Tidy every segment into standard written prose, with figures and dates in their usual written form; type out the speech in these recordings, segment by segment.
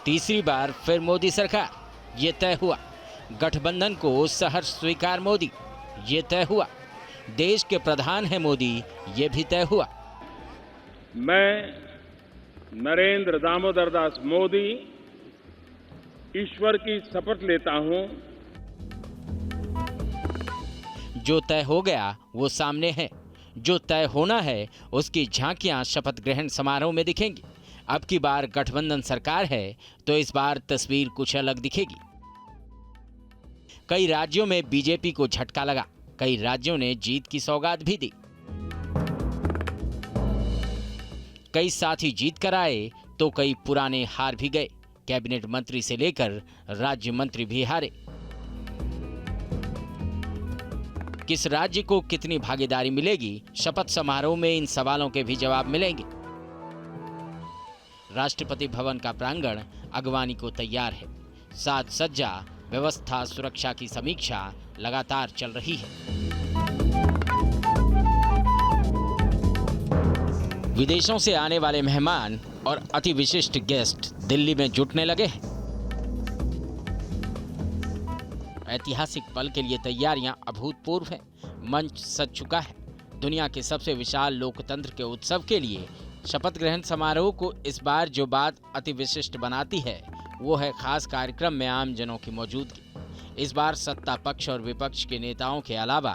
तीसरी बार फिर मोदी सरकार, ये तय हुआ। गठबंधन को सहर्ष स्वीकार मोदी, ये तय हुआ। देश के प्रधान है मोदी, ये भी तय हुआ। मैं नरेंद्र दामोदर दास मोदी ईश्वर की शपथ लेता हूं। जो तय हो गया वो सामने है, जो तय होना है उसकी झांकियां शपथ ग्रहण समारोह में दिखेंगी। अब की बार गठबंधन सरकार है तो इस बार तस्वीर कुछ अलग दिखेगी। कई राज्यों में बीजेपी को झटका लगा, कई राज्यों ने जीत की सौगात भी दी। कई साथी जीत कर आए तो कई पुराने हार भी गए। कैबिनेट मंत्री से लेकर राज्य मंत्री भी हारे। किस राज्य को कितनी भागीदारी मिलेगी, शपथ समारोह में इन सवालों के भी जवाब मिलेंगे। राष्ट्रपति भवन का प्रांगण अगवानी को तैयार है। साज सज्जा, व्यवस्था, सुरक्षा की समीक्षा लगातार चल रही है। विदेशों से आने वाले मेहमान और अति विशिष्ट गेस्ट दिल्ली में जुटने लगे हैं। ऐतिहासिक पल के लिए तैयारियां अभूतपूर्व हैं। मंच सज चुका है। दुनिया के सबसे विशाल लोकतंत्र के उत्सव के लिए शपथ ग्रहण समारोह को इस बार जो बात अति विशिष्ट बनाती है वो है खास कार्यक्रम में आम जनों की मौजूदगी। इस बार सत्ता पक्ष और विपक्ष के नेताओं के अलावा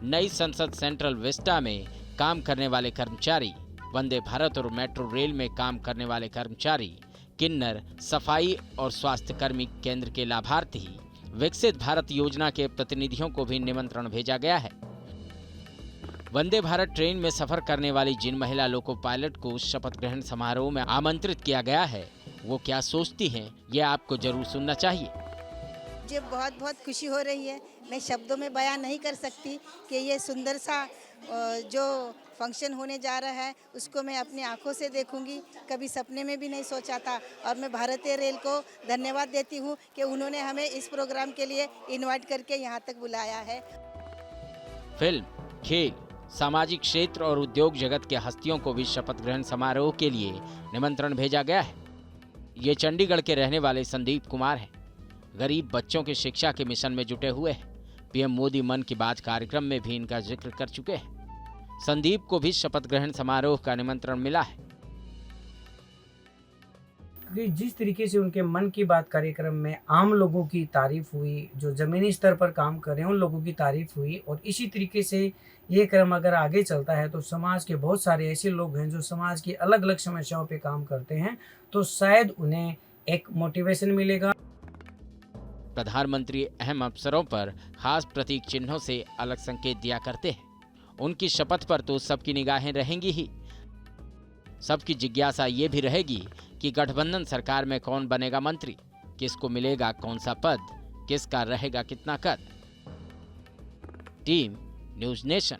नई संसद सेंट्रल विस्टा में काम करने वाले कर्मचारी, वंदे भारत और मेट्रो रेल में काम करने वाले कर्मचारी, किन्नर, सफाई और स्वास्थ्य कर्मी, केंद्र के लाभार्थी, विकसित भारत योजना के प्रतिनिधियों को भी निमंत्रण भेजा गया है। वंदे भारत ट्रेन में सफर करने वाली जिन महिला लोको पायलट को शपथ ग्रहण समारोह में आमंत्रित किया गया है वो क्या सोचती हैं, ये आपको जरूर सुनना चाहिए। मुझे बहुत बहुत खुशी हो रही है। मैं शब्दों में बयान नहीं कर सकती कि ये सुंदर सा जो फंक्शन होने जा रहा है उसको मैं अपनी आंखों से देखूंगी। कभी सपने में भी नहीं सोचा था और मैं भारतीय रेल को धन्यवाद देती हूँ कि उन्होंने हमें इस प्रोग्राम के लिए इनवाइट करके यहाँ तक बुलाया है। फिल्म, खेल, सामाजिक क्षेत्र और उद्योग जगत के हस्तियों को भी शपथ ग्रहण समारोह के लिए निमंत्रण भेजा गया है। ये चंडीगढ़ के रहने वाले संदीप कुमार हैं। गरीब बच्चों की शिक्षा के मिशन में जुटे हुए हैं। पीएम मोदी मन की बात कार्यक्रम में भी इनका जिक्र कर चुके हैं। संदीप को भी शपथ ग्रहण समारोह का निमंत्रण मिला है। जिस तरीके से उनके मन की बात कार्यक्रम में आम लोगों की तारीफ हुई, जो जमीनी स्तर पर काम कर रहे हैं उन लोगों की तारीफ हुई, और इसी तरीके से ये क्रम अगर आगे चलता है तो समाज के बहुत सारे ऐसे लोग हैं जो समाज की अलग अलग समस्याओं पे काम करते हैं, तो शायद उन्हें एक मोटिवेशन मिलेगा। प्रधानमंत्री अहम अवसरों पर खास प्रतीक चिन्हों से अलग संकेत दिया करते हैं। उनकी शपथ पर तो सबकी निगाहें रहेंगी ही। सबकी जिज्ञासा ये भी रहेगी कि गठबंधन सरकार में कौन बनेगा मंत्री, किसको मिलेगा कौन सा पद, किसका रहेगा कितना कद। Team news nation.